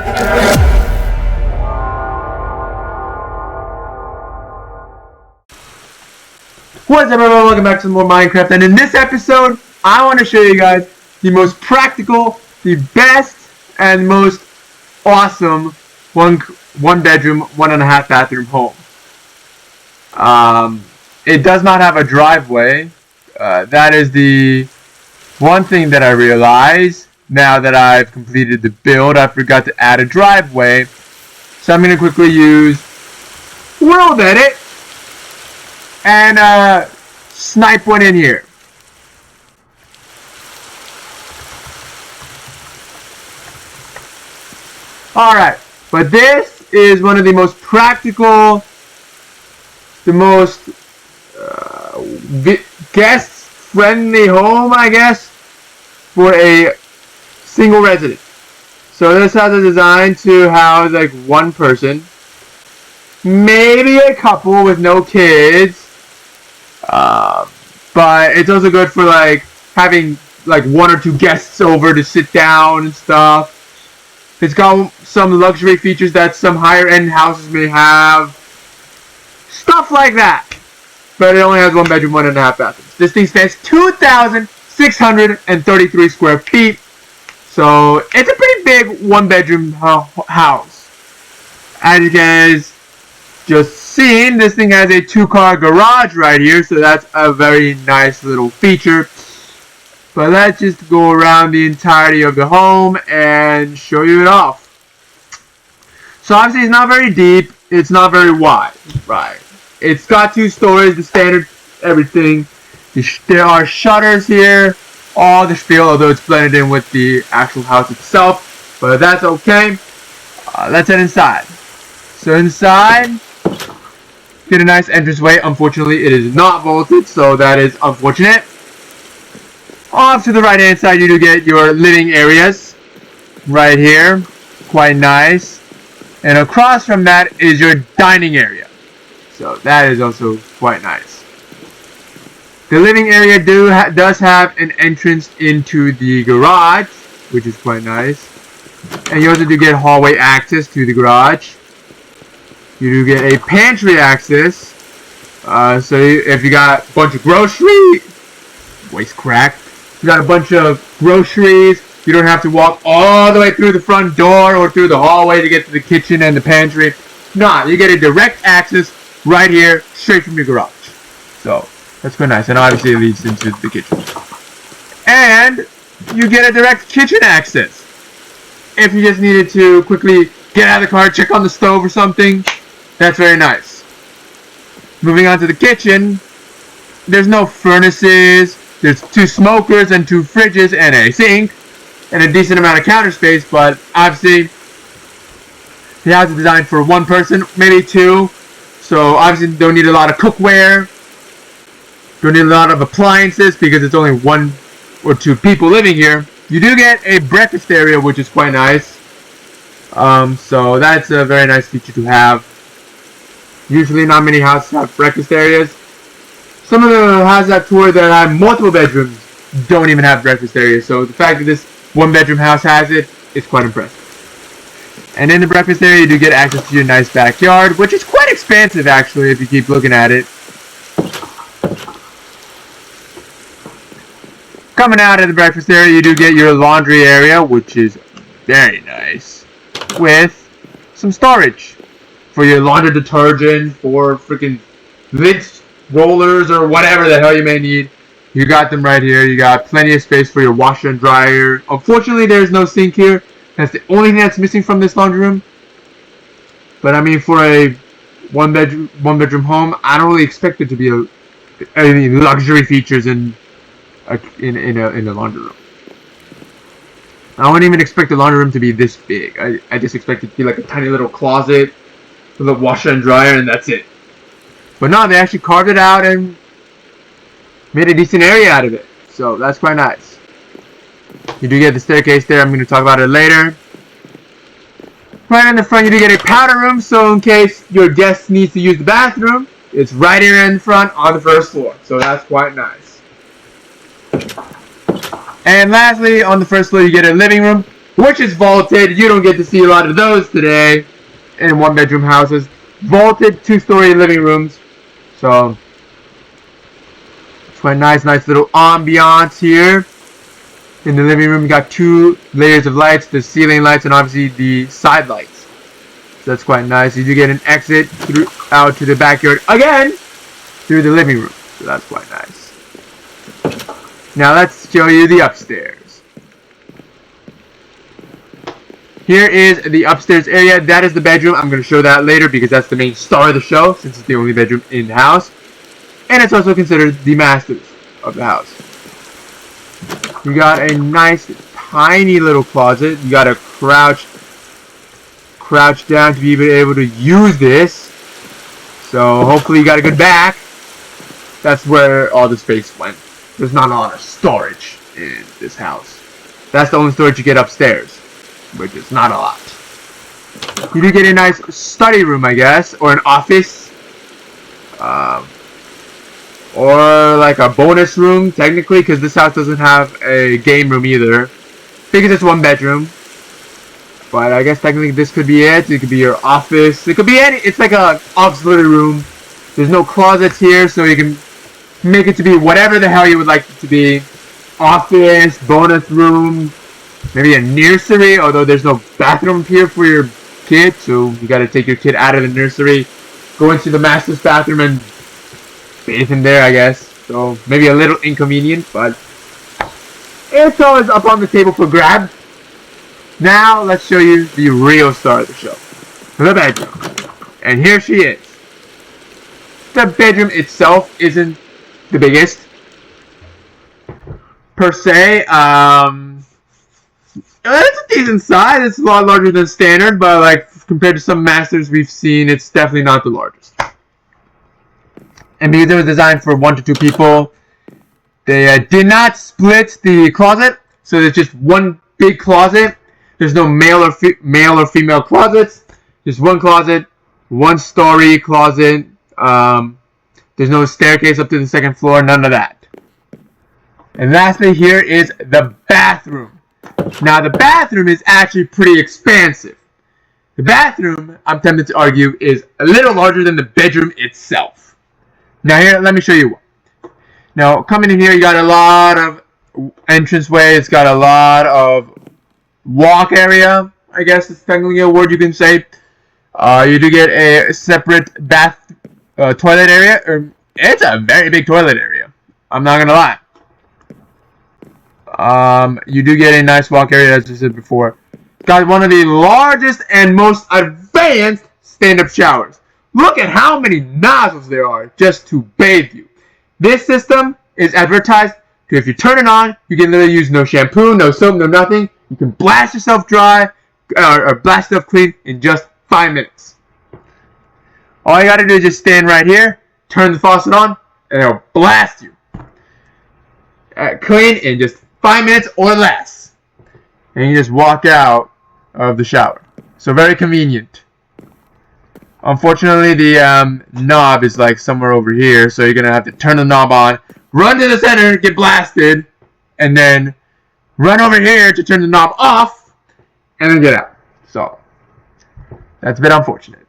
What's up, everyone? Welcome back to some more Minecraft, and in this episode I want to show you guys the most practical, the best, and most awesome one bedroom, 1.5 bathroom home. It does not have a driveway. That is the one thing that I realized now that I've completed the build. I forgot to add a driveway, so I'm going to quickly use World Edit and snipe one in here. Alright, but this is one of the most practical, the most guest-friendly home, I guess, for a single resident. So this has a design to house like one person, maybe a couple with no kids, but it's also good for like having like 1 or 2 guests over to sit down and stuff. It's got some luxury features that some higher end houses may have, stuff like that. But it only has 1 bedroom, 1.5 bathrooms. This thing stands 2,633 square feet, so it's a pretty big 1 bedroom house. As you guys just seen, this thing has a 2-car garage right here, so that's a very nice little feature. But let's just go around the entirety of the home and show you it off. So obviously it's not very deep, it's not very wide, right? It's got 2 stories, the standard everything. There are shutters here, all the spiel, although it's blended in with the actual house itself, but that's okay. Let's head inside. So inside, get a nice entranceway. Unfortunately, it is not vaulted, so that is unfortunate. Off to the right hand side, you do get your living areas right here, quite nice. And across from that is your dining area, so that is also quite nice. The living area does have an entrance into the garage, which is quite nice. And you also do get hallway access to the garage. You do get a pantry access, so if you got a bunch of groceries, voice crack. You got a bunch of groceries, you don't have to walk all the way through the front door or through the hallway to get to the kitchen and the pantry. Nah, you get a direct access right here, straight from your garage. So, that's quite nice, and obviously it leads into the kitchen. And you get a direct kitchen access. If you just needed to quickly get out of the car, check on the stove or something, that's very nice. Moving on to the kitchen, there's no furnaces. There's 2 smokers and 2 fridges and a sink and a decent amount of counter space, but obviously the house is designed for 1 person, maybe 2. So obviously don't need a lot of cookware, don't need a lot of appliances because it's only 1 or 2 people living here. You do get a breakfast area, which is quite nice. So that's a very nice feature to have. Usually not many houses have breakfast areas. Some of the houses I've toured that have multiple bedrooms don't even have breakfast areas. So the fact that this 1 bedroom house has it is quite impressive. And in the breakfast area you do get access to your nice backyard, which is quite expansive actually if you keep looking at it. Coming out of the breakfast area you do get your laundry area, which is very nice, with some storage for your laundry detergent, for freaking lint rollers or whatever the hell you may need. You got them right here. You got plenty of space for your washer and dryer. Unfortunately there's no sink here. That's the only thing that's missing from this laundry room. But I mean, for a one bedroom home, I don't really expect it to be any luxury features in a laundry room. I wouldn't even expect the laundry room to be this big. I just expect it to be like a tiny little closet with a washer and dryer, and that's it. But no, they actually carved it out and made a decent area out of it. So that's quite nice. You do get the staircase there. I'm going to talk about it later. Right in the front, you do get a powder room. So in case your guest needs to use the bathroom, it's right here in front on the first floor. So that's quite nice. And lastly, on the first floor, you get a living room. which is vaulted. You don't get to see a lot of those today in one-bedroom houses. Vaulted 2-story living rooms. So it's quite nice little ambiance here. In the living room, you got 2 layers of lights, the ceiling lights and obviously the side lights. So that's quite nice. You do get an exit out to the backyard again through the living room. So that's quite nice. Now let's show you the upstairs. Here is the upstairs area. That is the bedroom. I'm going to show that later because that's the main star of the show since it's the only bedroom in the house. And it's also considered the master of the house. You got a nice tiny little closet. You got to crouch down to be able to use this. So hopefully you got a good back. That's where all the space went. There's not a lot of storage in this house. That's the only storage you get upstairs, which is not a lot. You do get a nice study room, I guess, or an office. Or like a bonus room, technically, because this house doesn't have a game room either. Because it's 1 bedroom. But I guess technically this could be it. It could be your office. It could be any. It's like a auxiliary room. There's no closets here, so you can make it to be whatever the hell you would like it to be. Office, bonus room, maybe a nursery, although there's no bathroom here for your kid, so you gotta take your kid out of the nursery, go into the master's bathroom and bathe in there, I guess. So maybe a little inconvenient, but it's always up on the table for grabs. Now let's show you the real star of the show, the bedroom. And here she is. The bedroom itself isn't the biggest per se. It's a decent size. It's a lot larger than standard, but like compared to some masters we've seen, it's definitely not the largest. And because it was designed for 1 to 2 people, they did not split the closet, so there's just one big closet. There's no male or female closets. Just one closet, 1-story closet. There's no staircase up to the 2nd floor, none of that. And lastly, here is the bathroom. Now, the bathroom is actually pretty expansive. The bathroom, I'm tempted to argue, is a little larger than the bedroom itself. Now, here, let me show you one. Now, coming in here, you got a lot of entranceway. It's got a lot of walk area, I guess is technically a word you can say. You do get a separate bath toilet area. It's a very big toilet area. I'm not gonna lie. You do get a nice walk area, as I said before. It's got one of the largest and most advanced stand-up showers. Look at how many nozzles there are just to bathe you. This system is advertised to, if you turn it on, you can literally use no shampoo, no soap, no nothing. You can blast yourself dry or blast yourself clean in just 5 minutes. All you gotta do is just stand right here, turn the faucet on, and it'll blast you clean in just 5 minutes or less. And you just walk out of the shower. So very convenient. Unfortunately, the knob is like somewhere over here, so you're gonna have to turn the knob on, run to the center, get blasted, and then run over here to turn the knob off, and then get out. So that's a bit unfortunate.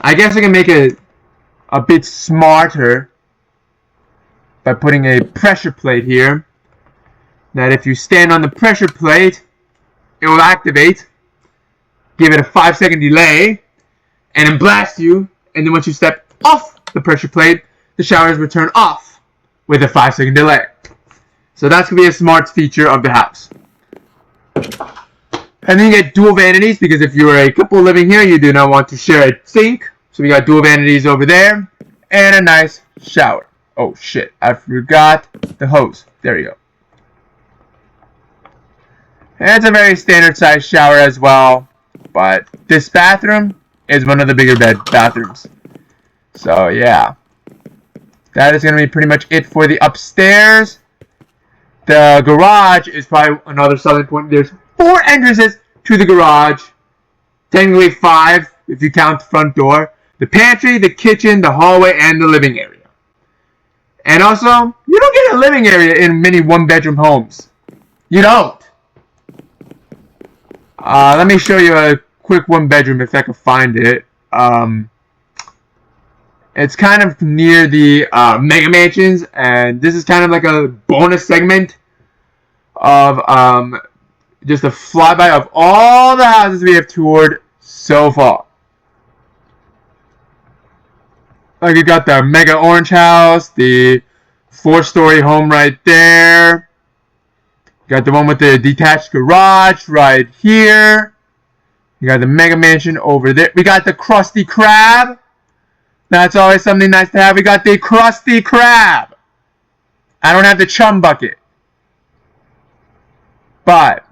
I guess I can make it a bit smarter by putting a pressure plate here. That if you stand on the pressure plate, it will activate, give it a 5-second delay, and then blast you. And then once you step off the pressure plate, the showers will turn off with a 5-second delay. So that's going to be a smart feature of the house. And then you get dual vanities, because if you're a couple living here, you do not want to share a sink. So we got dual vanities over there, and a nice shower. Oh shit, I forgot the hose. There you go. And it's a very standard size shower as well. But this bathroom is one of the bigger bathrooms. So yeah. That is going to be pretty much it for the upstairs. The garage is probably another selling point. There's 4 entrances to the garage. Technically 5 if you count the front door. The pantry, the kitchen, the hallway, and the living area. And also, you don't get a living area in many 1-bedroom homes. You don't. Let me show you a quick one bedroom if I can find it. It's kind of near the Mega Mansions, and this is kind of like a bonus segment of just a flyby of all the houses we have toured so far. Like you got the Mega Orange House, the 4-story home right there. Got the one with the detached garage right here. You got the Mega Mansion over there. We got the Krusty Krab. That's always something nice to have. We got the Krusty Krab. I don't have the chum bucket. But,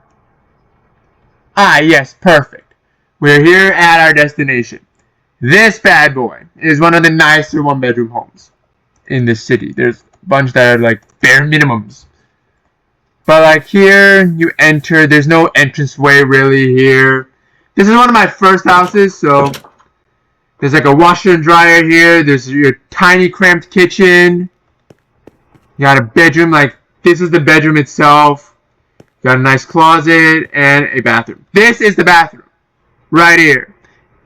yes, perfect. We're here at our destination. This bad boy is one of the nicer one-bedroom homes in this city. There's a bunch that are like bare minimums. But like here, you enter. There's no entranceway really here. This is one of my first houses, so there's like a washer and dryer here. There's your tiny cramped kitchen. You got a bedroom, like this is the bedroom itself. You got a nice closet and a bathroom. This is the bathroom right here.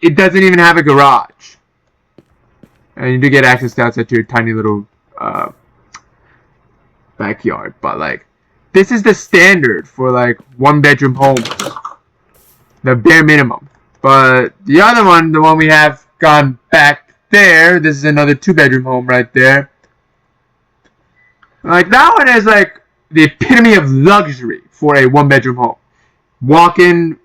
It doesn't even have a garage. And you do get access to outside to your tiny little backyard. But like, this is the standard for like one bedroom homes. The bare minimum. But the other one, the one we have gone back there, this is another 2-bedroom home right there. Like that one is like the epitome of luxury for a 1-bedroom home. Walk-in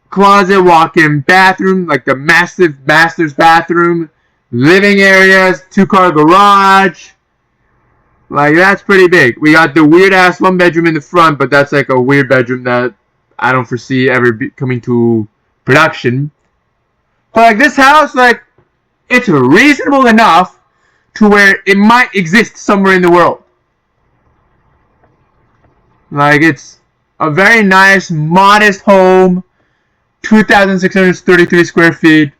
closet, walk-in bathroom, like the massive master's bathroom, living areas, 2-car garage. Like that's pretty big. We got the weird ass 1-bedroom in the front, but that's like a weird bedroom that I don't foresee ever coming to production. But like this house, like it's reasonable enough to where it might exist somewhere in the world. Like it's a very nice, modest home, 2,633 square feet,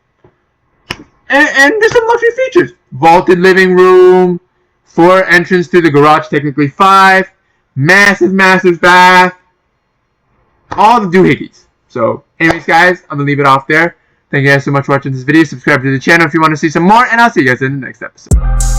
and there's some luxury features. Vaulted living room, 4 entrance to the garage, technically 5, massive master's bath, all the doohickeys. So, anyways, guys, I'm gonna leave it off there. Thank you guys so much for watching this video. Subscribe to the channel if you want to see some more, and I'll see you guys in the next episode.